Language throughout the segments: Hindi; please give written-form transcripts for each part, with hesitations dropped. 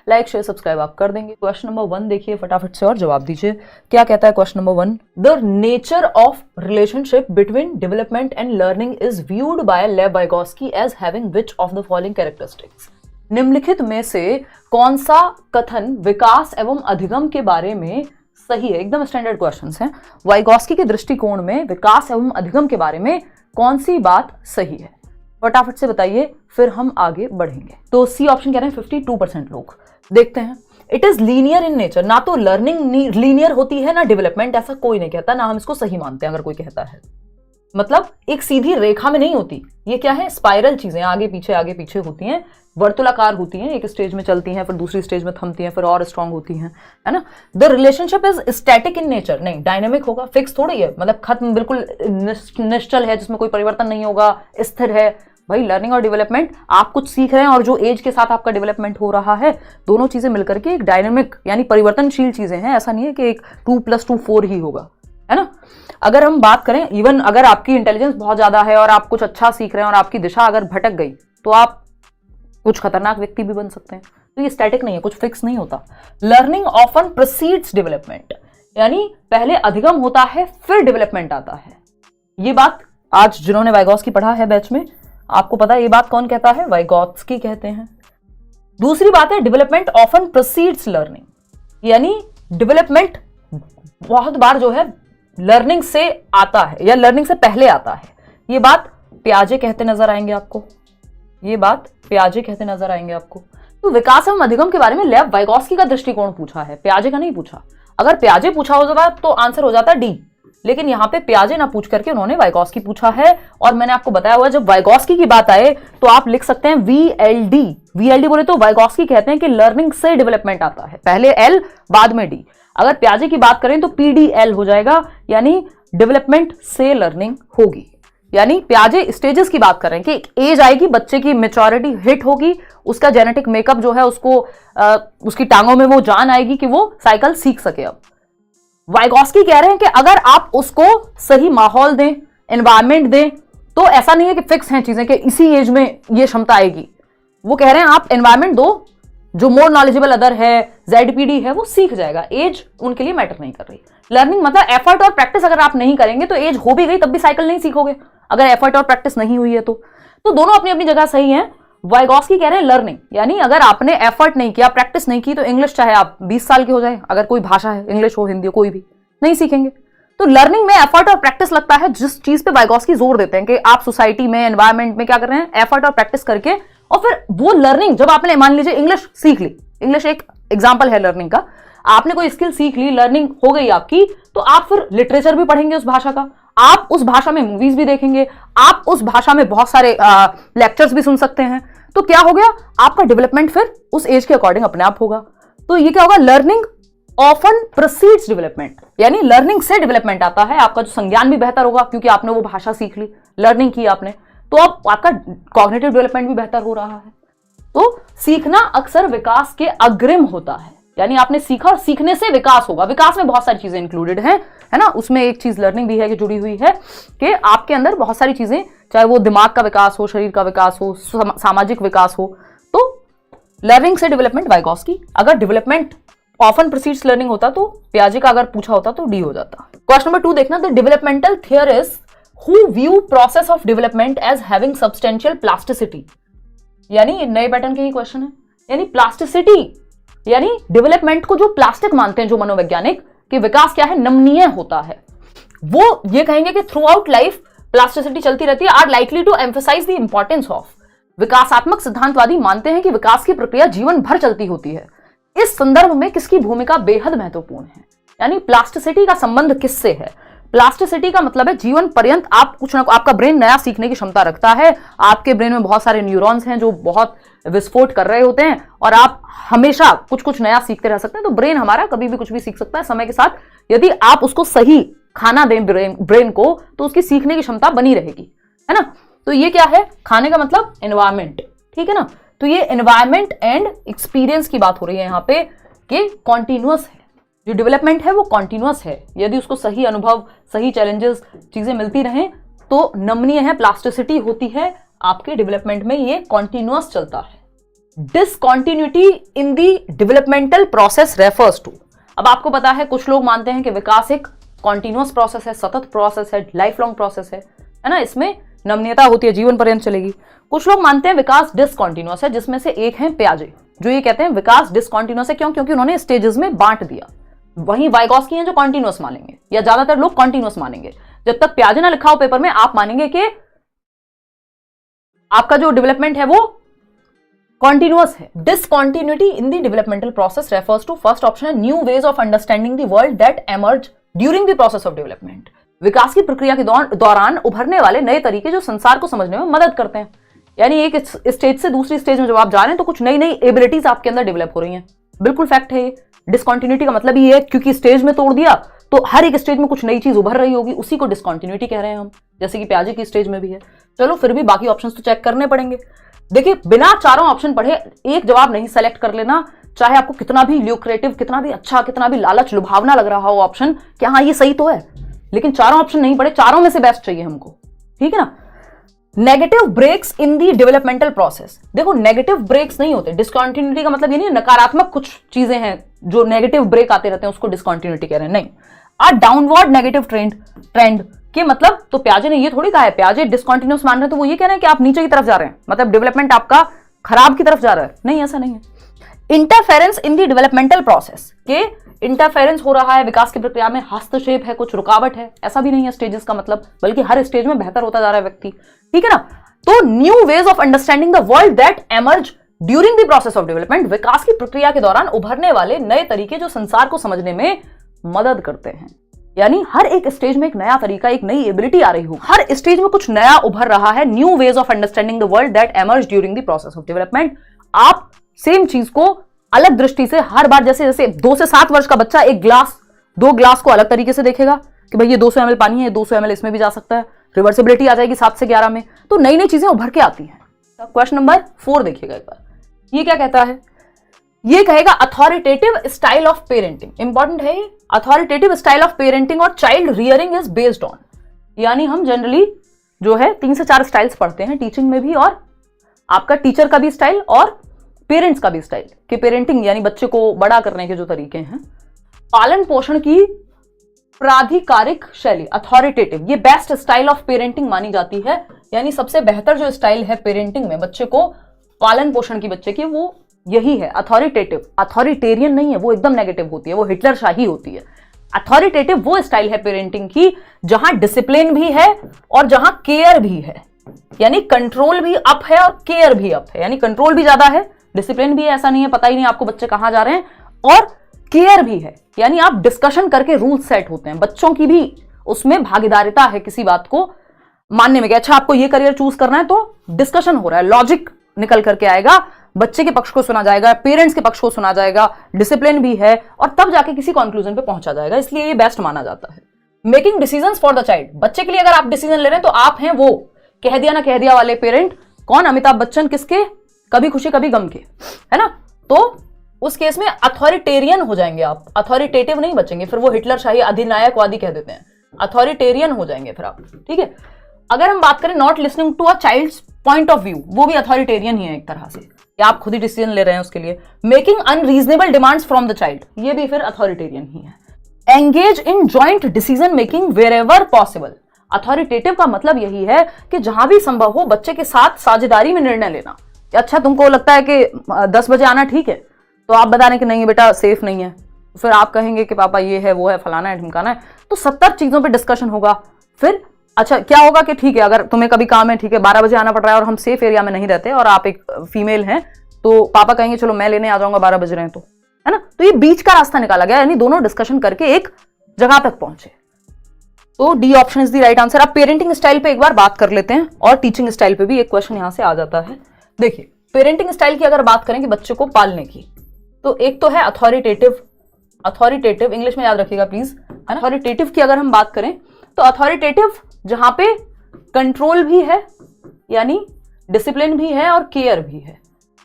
लाइक शेयर सब्सक्राइब आप कर देंगे। क्वेश्चन नंबर 1 देखिए फटाफट से और जवाब दीजिए। क्या कहता है question number 1? The nature of relationship between development and learning is viewed by Lev Vygotsky as having which of the following characteristics? निम्नलिखित में से कौन सा कथन विकास एवं अधिगम के बारे में सही है? एकदम स्टैंडर्ड क्वेश्चंस हैं। वाइगोस्की के दृष्टिकोण में विकास एवं अधिगम के बारे में कौन सी बात सही है? फटाफट से बताइए, फिर हम आगे बढ़ेंगे। तो सी ऑप्शन कह रहे हैं 52% लोग। देखते हैं। It is linear in nature. ना तो लर्निंग लीनियर होती है ना डेवलपमेंट, ऐसा कोई नहीं कहता, ना हम इसको सही मानते हैं अगर कोई कहता है। मतलब एक सीधी रेखा में नहीं होती, ये क्या है? स्पाइरल चीजें आगे पीछे होती हैं, वर्तुलाकार होती हैं, एक स्टेज में चलती हैं, फिर दूसरी स्टेज में थमती हैं, फिर और स्ट्रांग होती हैं, है ना। The relationship is static in nature, नहीं डायनेमिक होगा, फिक्स थोड़ी है, मतलब खत्म बिल्कुल निश्चल है जिसमें कोई परिवर्तन नहीं होगा, स्थिर है। भाई लर्निंग और डेवलपमेंट, आप कुछ सीख रहे हैं और जो एज के साथ आपका डेवलपमेंट हो रहा है, दोनों चीजें मिलकर के एक डायनेमिक यानी परिवर्तनशील चीजें हैं। ऐसा नहीं है कि एक 2 + 2 4 ही होगा, है ना। अगर हम बात करें, इवन अगर आपकी इंटेलिजेंस बहुत ज्यादा है और आप कुछ अच्छा सीख रहे हैं और आपकी दिशा अगर भटक गई तो आप कुछ खतरनाक व्यक्ति भी बन सकते हैं। तो ये स्टैटिक नहीं है, कुछ फिक्स नहीं होता। लर्निंग ऑफन प्रोसीड्स डेवलपमेंट, यानी पहले अधिगम होता है फिर डेवलपमेंट आता है। ये बात आज जिन्होंने वाइगोस्की पढ़ा है बैच में, आपको पता है ये बात कौन कहता है? वाइगोस्की कहते हैं। दूसरी बात है डेवलपमेंट ऑफन प्रोसीड्स लर्निंग, यानी डेवलपमेंट बहुत बार जो है लर्निंग से आता है या लर्निंग से पहले आता है। ये बात पियाजे कहते नजर आएंगे आपको, ये बात पियाजे कहते नजर आएंगे आपको। तो विकास एवं अधिगम के बारे में लेव वाइगोस्की का दृष्टिकोण पूछा है, पियाजे का नहीं पूछा। अगर पियाजे पूछा होता तो आंसर हो जाता डी, लेकिन यहां पे पियाजे ना पूछ करके उन्होंने वाइगोस्की पूछा है। और मैंने आपको बताया हुआ जब वाइगोस्की की बात आए तो आप लिख सकते हैं VLD बोले तो वाइगोस्की कहते हैं कि लर्निंग से डेवलपमेंट आता है, पहले एल बाद में डी। अगर पियाजे की बात करें तो PDL हो जाएगा, यानी डेवलपमेंट से लर्निंग होगी। यानी पियाजे स्टेजेस की बात कर रहे हैं कि एक एज आएगी, बच्चे की मेच्योरिटी हिट होगी, उसका जेनेटिक मेकअप जो है उसको उसकी टांगों में वो जान आएगी कि वो साइकिल सीख सके। अब वाइगोस्की कह रहे हैं कि अगर आप उसको सही माहौल दें, एनवायरमेंट दें, तो ऐसा नहीं है कि फिक्स हैं चीजें कि इसी एज में ये क्षमता आएगी। वो कह रहे हैं आप एनवायरमेंट दो, जो मोर नॉलेजेबल अदर है, ZPD है, वो सीख जाएगा। एज उनके लिए मैटर नहीं कर रही। लर्निंग मतलब एफर्ट और प्रैक्टिस अगर आप नहीं करेंगे तो एज हो भी गई तब भी साइकिल नहीं सीखोगे, अगर एफर्ट और प्रैक्टिस नहीं हुई है तो दोनों अपनी अपनी जगह सही हैं। वाइगोस्की कह रहे हैं लर्निंग, यानी अगर आपने एफर्ट नहीं किया, प्रैक्टिस नहीं की, तो इंग्लिश चाहे आप 20 साल के हो जाए, अगर कोई भाषा है, इंग्लिश हो हिंदी हो, कोई भी नहीं सीखेंगे। तो लर्निंग में एफर्ट और प्रैक्टिस लगता है, जिस चीज पे वाइगोस्की जोर देते हैं कि आप सोसाइटी में, एनवायरमेंट में क्या कर रहे हैं, एफर्ट और प्रैक्टिस करके, और फिर वो लर्निंग जब आपने मान लीजिए इंग्लिश सीख ली, इंग्लिश एक एग्जाम्पल है लर्निंग का, आपने कोई स्किल सीख ली, लर्निंग हो गई आपकी, तो आप फिर लिटरेचर भी पढ़ेंगे उस भाषा का, आप उस भाषा में मूवीज भी देखेंगे, आप उस भाषा में बहुत सारे लेक्चर्स भी सुन सकते हैं। तो क्या हो गया, आपका डेवलपमेंट फिर उस एज के अकॉर्डिंग अपने आप होगा। तो ये क्या होगा, लर्निंग ऑफन प्रोसीड्स डेवलपमेंट, यानी लर्निंग से डेवलपमेंट आता है। आपका जो संज्ञान भी बेहतर होगा क्योंकि आपने वो भाषा सीख ली, लर्निंग की आपने, तो अब आपका कॉग्निटिव डेवलपमेंट भी बेहतर हो रहा है। तो सीखना अक्सर विकास के अग्रिम होता है, यानी आपने सीखा और सीखने से विकास होगा। विकास में बहुत सारी चीजें इंक्लूडेड हैं, है ना। उसमें एक चीज लर्निंग भी है कि जुड़ी हुई है कि आपके अंदर बहुत सारी चीजें, चाहे वो दिमाग का विकास हो, शरीर का विकास हो, सामाजिक विकास हो। तो लर्निंग से डेवलपमेंट वाइगोस्की, अगर डेवलपमेंट ऑफन प्रोसीड्स लर्निंग होता तो पियाजे का अगर पूछा होता तो डी हो जाता। क्वेश्चन नंबर 2 देखना, the developmental theorist who view process of development as having substantial plasticity, यानी नए पैटर्न के ही क्वेश्चन है। यानी प्लास्टिसिटी, यानी डेवलपमेंट को जो प्लास्टिक मानते हैं जो मनोवैज्ञानिक, कि विकास क्या है, नमनीय होता है। वो ये कहेंगे कि थ्रू आउट लाइफ प्लास्टिसिटी चलती रहती है, are likely to emphasize the importance of. विकासात्मक सिद्धांतवादी मानते हैं कि विकास की प्रक्रिया जीवन भर चलती होती है। इस संदर्भ में किसकी भूमिका बेहद महत्वपूर्ण है, यानी प्लास्टिसिटी का संबंध किससे है। प्लास्टिसिटी का मतलब है जीवन पर्यंत आप कुछ ना, आपका ब्रेन नया सीखने की क्षमता रखता है, आपके ब्रेन में बहुत सारे न्यूरॉन्स हैं जो बहुत विस्फोट कर रहे होते हैं और आप हमेशा कुछ कुछ नया सीखते रह सकते हैं। तो ब्रेन हमारा कभी भी कुछ भी सीख सकता है समय के साथ, यदि आप उसको सही खाना दें ब्रेन को तो उसकी सीखने की क्षमता बनी रहेगी, है ना। तो ये क्या है, खाने का मतलब एनवायरमेंट, ठीक है ना। तो ये एनवायरमेंट एंड एक्सपीरियंस की बात हो रही है यहाँ पे कि कॉन्टिन्यूअस है, जो डेवलपमेंट है वो कॉन्टिन्यूअस है। यदि उसको सही अनुभव, सही चैलेंजेस, चीजें मिलती रहें तो नमनीय है, प्लास्टिसिटी होती है आपके डेवलपमेंट में, ये कॉन्टिन्यूअस चलता है। Discontinuity in the developmental process refers to. अब आपको पता है कुछ लोग मानते हैं कि विकास एक कॉन्टिन्यूअस प्रोसेस है, सतत प्रोसेस है, लाइफ लॉन्ग प्रोसेस है ना, इसमें नमनीयता होती है, जीवन पर्यंत चलेगी। कुछ लोग मानते हैं विकास डिसकॉन्टिन्यूअस है, जिसमें से एक है पियाजे, जो ये कहते हैं विकास डिसकॉन्टिन्यूअस है। क्यों? क्योंकि उन्होंने स्टेजेस में बांट दिया। वहीं वाइगॉस्की हैं जो कॉन्टिन्यूअस मानेंगे, या ज्यादातर लोग कॉन्टिन्यूअस मानेंगे। जब तक पियाजे ना लिखा हो पेपर में, आप मानेंगे कि आपका जो डेवलपमेंट है वो कॉन्टिन्यूअस है। Discontinuity in the developmental process refers to, first option है, new ways of understanding the world that emerge during the process of development. विकास की प्रक्रिया के दौरान उभरने वाले नए तरीके जो संसार को समझने में मदद करते हैं। यानी एक स्टेज से दूसरी स्टेज में जब आप जा रहे हैं तो कुछ नई नई एबिलिटीज आपके अंदर डेवलप हो रही हैं। बिल्कुल फैक्ट है ये। डिसकॉन्टिन्यूटी का मतलब ये है, क्योंकि स्टेज में तोड़ दिया तो हर एक स्टेज में कुछ नई चीज उभर रही होगी, उसी को डिसकॉन्टिन्यूटी कह रहे हैं हम, जैसे कि पियाजे की स्टेज में भी है। चलो फिर भी बाकी ऑप्शंस तो चेक करने पड़ेंगे। देखिए, बिना चारों ऑप्शन पढ़े एक जवाब नहीं सेलेक्ट कर लेना, चाहे आपको कितना भी ल्यूक्रेटिव, कितना भी अच्छा, कितना भी लालच लुभावना लग रहा हो ऑप्शन कि हाँ ये सही तो है, लेकिन चारों ऑप्शन नहीं पढ़े, चारों में से बेस्ट चाहिए हमको, ठीक है ना। Negative breaks in the developmental process. देखो, नेगेटिव ब्रेक्स नहीं होते। डिसकॉन्टिन्यूटी का मतलब ये नहीं नकारात्मक कुछ चीजें हैं जो नेगेटिव ब्रेक आते रहते हैं, उसको डिसकॉन्टिन्यूटी कह रहे हैं, नहीं। अ डाउनवर्ड नेगेटिव ट्रेंड के मतलब, तो पियाजे ने ये थोड़ी कहा है, पियाजे डिसकॉन्टिन्यूअस मान रहे हैं तो वो ये कह रहे हैं कि आप नीचे की तरफ जा रहे हैं, मतलब डेवलपमेंट आपका खराब की तरफ जा रहा है। नहीं, ऐसा नहीं है। Interference in the developmental process के इंटरफेरेंस हो रहा है विकास की प्रक्रिया में, हस्तक्षेप है, कुछ रुकावट है, ऐसा भी नहीं है स्टेजेस का मतलब, बल्कि हर स्टेज में बेहतर होता जा रहा है व्यक्ति, ठीक है ना। तो new ways of understanding the world that emerge during the process of development, विकास की प्रक्रिया के दौरान उभरने वाले नए तरीके जो संसार को समझने में मदद करते हैं। यानी हर एक स्टेज में एक नया तरीका, एक नई एबिलिटी आ रही हो, हर स्टेज में कुछ नया उभर रहा है। New ways of understanding the world that emerge during the process of development. आप सेम चीज को अलग दृष्टि से हर बार, जैसे जैसे 2 से 7 वर्ष का बच्चा एक ग्लास, 2 ग्लास को अलग तरीके से देखेगा कि भाई ये 200 ml पानी है, 200 ml इसमें भी जा सकता है, रिवर्सिबिलिटी आ जाएगी 7 से 11 में, तो नई नई चीजें उभर के आती हैं। क्वेश्चन नंबर 4 देखिएगा एक बार, ये क्या कहता है, ये कहेगा authoritative style of parenting. Important है ये, अथॉरिटेटिव स्टाइल ऑफ पेरेंटिंग और child rearing is based on. यानी हम जनरली जो है 3 से 4 स्टाइल्स पढ़ते हैं टीचिंग में भी, और आपका टीचर का भी स्टाइल और पेरेंट्स का भी स्टाइल, कि पेरेंटिंग यानी बच्चे को बड़ा करने के जो तरीके हैं, पालन पोषण की प्राधिकारिक शैली, अथॉरिटेटिव, ये बेस्ट स्टाइल ऑफ पेरेंटिंग मानी जाती है। यानी सबसे बेहतर जो स्टाइल है पेरेंटिंग में, बच्चे को पालन पोषण की बच्चे की, वो यही है अथॉरिटेटिव। अथॉरिटेरियन नहीं है, वो एकदम नेगेटिव होती है, वो हिटलर शाही होती है। अथॉरिटेटिव वो स्टाइल है पेरेंटिंग की जहां डिसिप्लिन भी है और जहां केयर भी है, यानी कंट्रोल भी अप है और केयर भी अप है। यानी कंट्रोल भी ज्यादा है, डिसिप्लिन भी है, ऐसा नहीं है पता ही नहीं आपको बच्चे कहां जा रहे हैं, और केयर भी है, यानी आप डिस्कशन करके रूल सेट होते हैं, बच्चों की भी उसमें भागीदारिता है किसी बात को मानने में कि अच्छा आपको ये करियर चूज करना है, तो डिस्कशन हो रहा है, लॉजिक निकल करके आएगा, बच्चे के पक्ष को सुना जाएगा, पेरेंट्स के पक्ष को सुना जाएगा, डिसिप्लिन भी है, और तब जाके किसी कंक्लूजन पे पहुंचा जाएगा, इसलिए ये बेस्ट माना जाता है। Making decisions for the child, बच्चे के लिए अगर आप डिसीजन ले रहे हैं तो आप हैं वो कह दिया ना कह दिया वाले पेरेंट। कौन? अमिताभ बच्चन, किसके? कभी खुशी कभी गम के, है ना। तो उस केस में अथॉरिटेरियन हो जाएंगे आप, अथॉरिटेटिव नहीं बचेंगे, फिर वो हिटलर शाही अधिनायकवादी कह देते हैं, अथॉरिटेरियन हो जाएंगे फिर आप, ठीक है। अगर हम बात करें not listening to a child's point of view, वो भी अथॉरिटेरियन ही है एक तरह से, या आप खुद ही डिसीजन ले रहे हैं उसके लिए। Making unreasonable demands from the child, ये भी फिर अथॉरिटेरियन ही है। Engage in joint decision making wherever possible, authoritative का मतलब यही है कि जहां भी संभव हो बच्चे के साथ साझेदारी में निर्णय लेना। अच्छा तुमको लगता है कि 10 बजे आना ठीक है, तो आप बता रहे कि नहीं बेटा सेफ नहीं है, फिर आप कहेंगे कि पापा ये है वो है फलाना है ढिमकाना है, तो 70 चीजों पे डिस्कशन होगा। फिर अच्छा क्या होगा कि ठीक है अगर तुम्हें कभी काम है, ठीक है 12 बजे आना पड़ रहा है और हम सेफ एरिया में नहीं रहते और आप एक फीमेल हैं, तो पापा कहेंगे चलो मैं लेने आ जाऊंगा 12 बज रहे हैं, तो है ना। तो ये बीच का रास्ता निकाला गया, यानी दोनों डिस्कशन करके एक जगह तक पहुंचे। तो D option is the right answer. अब पेरेंटिंग स्टाइल पे एक बार बात कर लेते हैं, और टीचिंग स्टाइल पे भी एक क्वेश्चन यहां से आ जाता है। देखिए पेरेंटिंग स्टाइल की अगर बात करें कि बच्चे को पालने की, तो एक तो है अथॉरिटेटिव, अथॉरिटेटिव इंग्लिश में याद रखिएगा प्लीज, है ना। अथॉरिटेटिव की अगर हम बात करें तो अथॉरिटेटिव जहां पे कंट्रोल भी है, यानी डिसिप्लिन भी है और केयर भी है,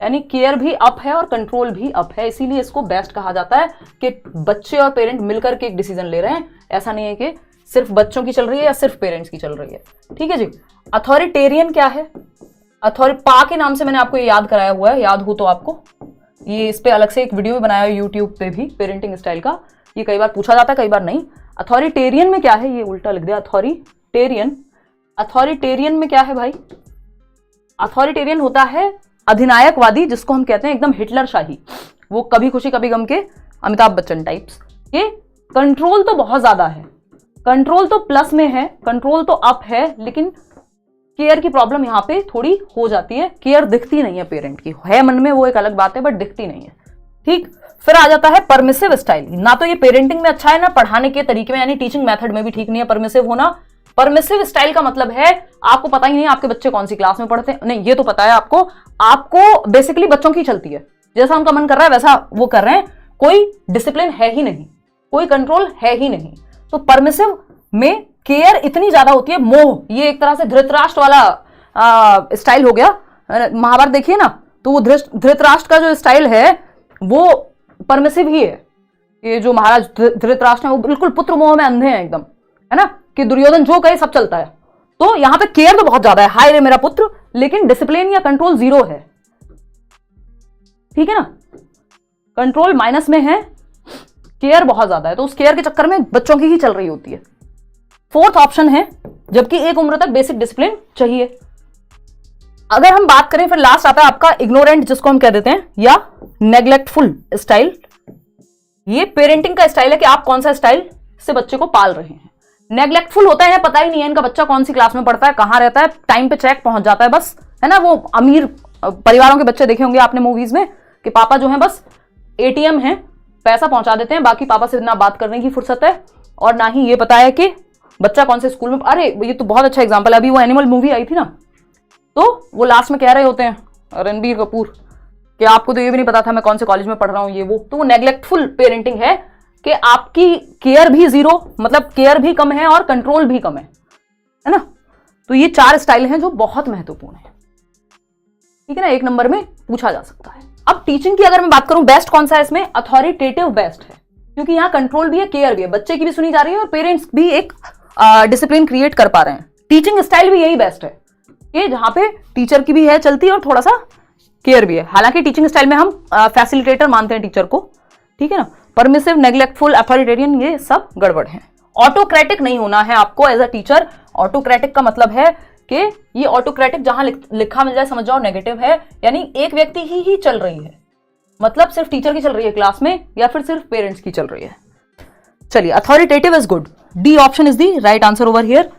यानी केयर भी अप है और कंट्रोल भी अप है, इसीलिए इसको बेस्ट कहा जाता है कि बच्चे और पेरेंट मिलकर के एक डिसीजन ले रहे हैं। ऐसा नहीं है कि सिर्फ बच्चों की चल रही है या सिर्फ पेरेंट्स की चल रही है, ठीक है जी। अथॉरिटेरियन क्या है? पा के नाम से मैंने आपको ये याद कराया हुआ है, याद हो तो आपको। ये इस पे अलग से एक वीडियो भी बनाया है यूट्यूब पे भी, पेरेंटिंग स्टाइल का। ये कई बार पूछा जाता है, कई बार नहीं। अथॉरिटेरियन में क्या है, ये उल्टा लिख दिया, अथॉरिटेरियन। अथॉरिटेरियन में क्या है भाई? अथॉरिटेरियन होता है अधिनायकवादी, जिसको हम कहते हैं एकदम हिटलर शाही, वो कभी खुशी कभी गम के अमिताभ बच्चन टाइप्स। ये कंट्रोल तो बहुत ज्यादा है, कंट्रोल तो प्लस में है, कंट्रोल तो अप है, लेकिन केयर की प्रॉब्लम यहाँ पे थोड़ी हो जाती है। केयर दिखती नहीं है पेरेंट की, है मन में वो एक अलग बात है, बट दिखती नहीं है। ठीक, फिर आ जाता है परमिसिव स्टाइल। ना तो ये पेरेंटिंग में अच्छा है, ना पढ़ाने के तरीके में यानी टीचिंग मेथड में भी ठीक नहीं है परमिसिव होना। परमिसिव स्टाइल का मतलब है आपको पता ही नहीं आपके बच्चे कौन सी क्लास में पढ़ते हैं, नहीं ये तो पता है आपको बेसिकली बच्चों की चलती है, जैसा उनका मन कर रहा है वैसा वो कर रहे हैं, कोई डिसिप्लिन है ही नहीं, कोई कंट्रोल है ही नहीं। तो परमिसिव में केयर इतनी ज्यादा होती है, मोह, ये एक तरह से धृतराष्ट्र वाला स्टाइल हो गया। महाभारत देखिए ना, तो वो धृतराष्ट्र का जो स्टाइल है वो परमिसिव ही है। ये जो महाराज धृतराष्ट्र है वो बिल्कुल पुत्र मोह में अंधे हैं एकदम, है ना, कि दुर्योधन जो कहे सब चलता है। तो यहां पे केयर तो बहुत ज्यादा है, हाय रे मेरा पुत्र, लेकिन डिसिप्लिन या कंट्रोल जीरो है। ठीक है ना, कंट्रोल माइनस में है, केयर बहुत ज्यादा है, तो उस केयर के चक्कर में बच्चों की ही चल रही होती है। फोर्थ ऑप्शन है, जबकि एक उम्र तक बेसिक डिसिप्लिन चाहिए। अगर हम बात करें, फिर लास्ट आता है आपका इग्नोरेंट, जिसको हम कह देते हैं, या नेग्लेक्टफुल स्टाइल। ये पेरेंटिंग का स्टाइल है कि आप कौन सा स्टाइल से बच्चे को पाल रहे हैं। नेग्लेक्टफुल होता है, पता ही नहीं है इनका बच्चा कौन सी क्लास में पढ़ता है, कहां रहता है, टाइम पे चेक पहुंच जाता है बस, है ना। वो अमीर परिवारों के बच्चे देखे होंगे आपने मूवीज में, कि पापा जो है बस एटीएम है, पैसा पहुंचा देते हैं, बाकी पापा से ना बात करने की फुर्सत है और ना ही ये पता है कि बच्चा कौन से स्कूल में। अरे ये तो बहुत अच्छा एग्जांपल है, अभी वो एनिमल मूवी आई थी ना, तो वो लास्ट में कह रहे होते हैं रणबीर कपूर कि आपको तो ये भी नहीं पता था मैं कौन से कॉलेज में पढ़ रहा हूं, ये वो। तो वो नेग्लेक्टफुल पेरेंटिंग है कि आपकी केयर भी जीरो, मतलब केयर भी कम है और कंट्रोल भी कम है ना। तो ये 4 स्टाइल हैं जो बहुत महत्वपूर्ण है, ठीक है ना, 1 नंबर में पूछा जा सकता है। अब टीचिंग की अगर मैं बात करूं, बेस्ट कौन सा है इसमें? अथॉरिटेटिव बेस्ट है, क्योंकि यहां कंट्रोल भी है, केयर भी है, बच्चे की भी सुनी जा रही है और पेरेंट्स भी एक डिसिप्लिन क्रिएट कर पा रहे हैं। टीचिंग स्टाइल भी यही बेस्ट है कि जहां पे टीचर की भी है चलती और थोड़ा सा केयर भी है। हालांकि टीचिंग स्टाइल में हम फैसिलिटेटर मानते हैं टीचर को, ठीक है ना। परमिसिव, नेग्लेक्टफुल, अथॉरिटेरियन, ये सब गड़बड़ है। ऑटोक्रेटिक नहीं होना है आपको एज अ टीचर। ऑटोक्रेटिक का मतलब है कि ये ऑटोक्रेटिक जहां लिखा मिल जाए समझ जाओ नेगेटिव है, यानी एक व्यक्ति ही चल रही है, मतलब सिर्फ टीचर की चल रही है क्लास में या फिर सिर्फ पेरेंट्स की चल रही है। चलिए, authoritative is good, D option is the right answer over here.